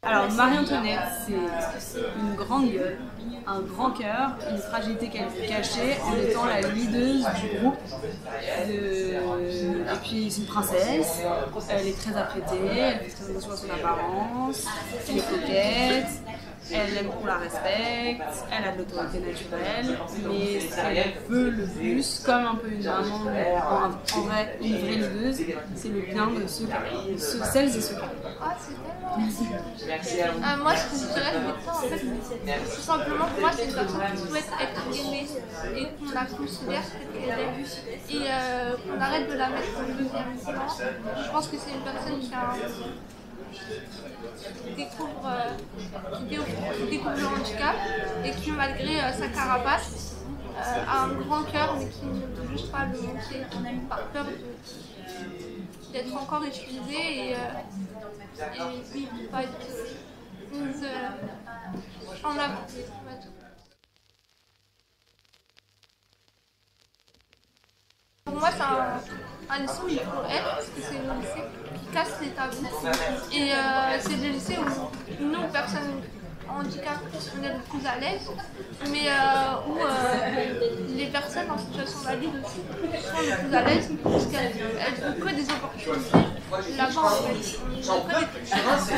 Alors Marie-Antoinette, c'est une grande gueule, un grand cœur, une fragilité cachée en étant la leaduse du groupe. Et puis c'est une princesse, elle est très apprêtée, elle fait très attention à son apparence, elle est coquette, elle aime qu'on la respecte, elle a de l'autorité naturelle, mais ce qu'elle veut le plus, comme un peu une maman, en vrai, une vraie leaduse, c'est le bien de celles et ceux qu'elle aime. Ah, c'est tellement... moi, ce que je dirais, c'est en fait, tout simplement, pour moi, c'est une personne qui souhaite être aimée et qu'on la considère telle qu'elle est et qu'on arrête de la mettre en deuxième plan. Je pense que c'est une personne qui découvre le handicap et qui, malgré sa carapace, a un grand cœur mais qui ne peut juste pas le montrer par peur d'être encore utilisé et oui, pas être mise en avant. Pour moi, c'est un lycée où il faut être, parce que c'est le lycée qui casse les tabous. Et c'est le lycée où nous, personnes handicap, on est le plus à l'aise, mais où les personnes en situation valide aussi sont les plus à l'aise, parce qu'elles n'ont que des opportunités là-bas en fait. On a que des choses à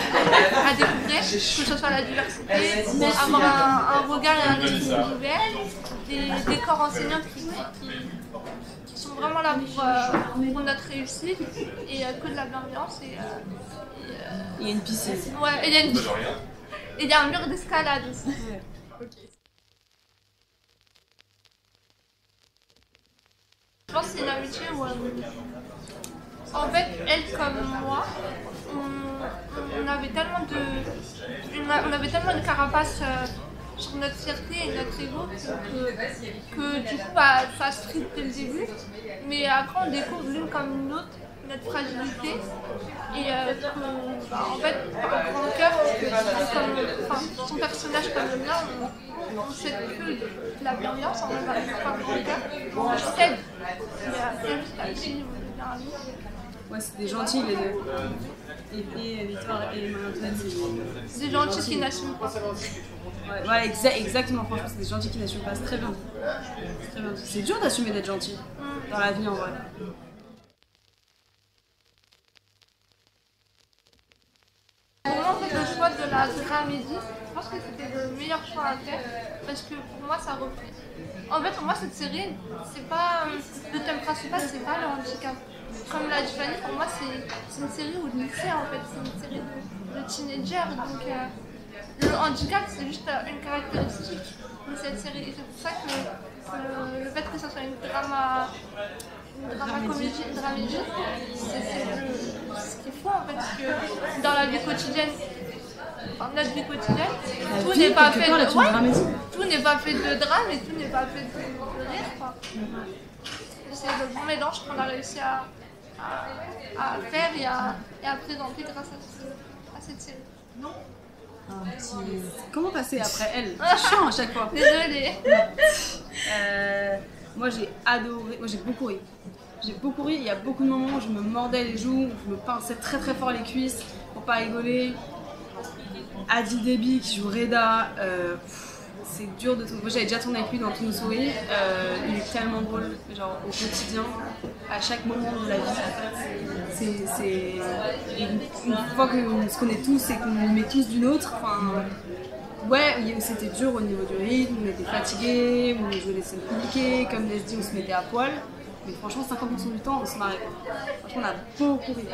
découvrir, que ce soit la diversité, avoir un regard et un esprit ouvert, des corps enseignants qui sont vraiment là pour notre réussite et que de la bienveillance. Il y a une piscine. Ouais, et il y a un mur d'escalade aussi. Ouais. Okay. Je pense que c'est une amitié où, en fait, elle comme moi, on avait tellement de carapace sur notre fierté et notre ego que du coup, ça se tripe dès le début. Mais après, on découvre l'une comme une autre notre fragilité et en fait, un grand cœur, son personnage comme le mien, on sait que de la bienveillance, on n'a pas un grand cœur, on cède. C'est juste à petit niveau de bien ami. Ouais, c'est des gentils les deux. Et Victoire et Marie-Antoinette, c'est des gentils qui n'assument pas. Ouais, voilà, exactement, franchement, c'est des gentils qui n'assument pas, c'est très bien. C'est dur d'assumer d'être gentil dans la vie en vrai. Le choix de la dramédie, je pense que c'était le meilleur choix à faire parce que pour moi ça reflète. En fait, pour moi, cette série, c'est pas le thème principal, c'est pas le handicap. Comme l'a dit Fanny, pour moi, c'est une série où le lycée en fait, c'est une série de teenagers. Donc le handicap, c'est juste une caractéristique de cette série. Et c'est pour ça que le fait que ça soit une dramédie, c'est ce qu'il faut en fait, parce que dans la vie quotidienne, notre vie quotidienne, tout n'est pas fait de drame et tout n'est pas fait de rire, quoi. C'est le bon mélange qu'on a réussi à faire et à présenter grâce à cette série. Comment passer après elle? C'est chiant à chaque fois. Désolée. Moi j'ai adoré, moi j'ai beaucoup ri. Il y a beaucoup de moments où je me mordais les joues, où je me pinçais très très fort les cuisses pour pas rigoler. Adi Deby qui joue Reda, c'est dur de tourner. Moi j'avais déjà tourné avec lui dans Toon Souris, il est tellement drôle, genre au quotidien, à chaque moment de la vie. C'est une fois qu'on se connaît tous et qu'on nous met tous d'une autre. Ouais, c'était dur au niveau du rythme, on était fatigués, on jouait les scènes compliquées, comme Leslie on se mettait à poil. Mais franchement, 50% du temps, on se marrait. Franchement, on a beaucoup ri.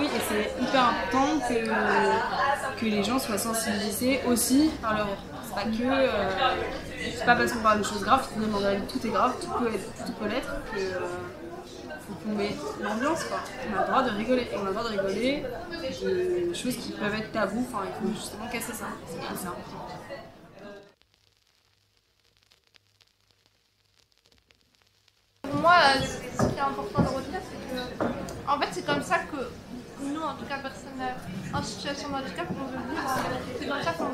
Et c'est hyper important que les gens soient sensibilisés aussi par leur rire. C'est pas que... c'est pas parce qu'on parle de choses graves, finalement, tout est grave, tout peut l'être, faut qu'on mette l'ambiance, quoi. On a le droit de rigoler. Et on a le droit de rigoler de choses qui peuvent être tabous. Enfin, il faut justement casser ça. C'est important. Pour moi, ce qui est important de retenir, c'est que, en fait, c'est comme ça que nous, en tout cas, personnes en situation de handicap, on veut vivre. C'est comme ça qu'on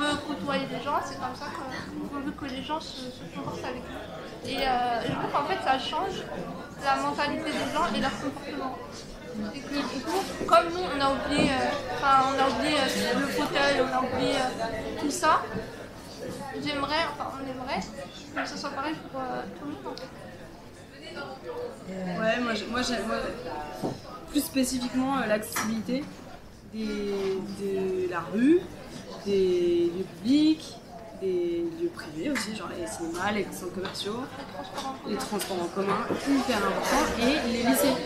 veut côtoyer les gens, c'est comme ça qu'on veut que les gens se comportent avec nous. Et je trouve qu'en fait, ça change la mentalité des gens et leur comportement. Et que du coup, comme nous, on a oublié, le fauteuil, on a oublié tout ça, on aimerait que ça soit pareil pour tout le monde. Ouais, moi, plus spécifiquement l'accessibilité de la rue, des lieux publics, des lieux privés aussi, genre les cinémas, les centres commerciaux, les transports en commun, hyper important, et les lycées.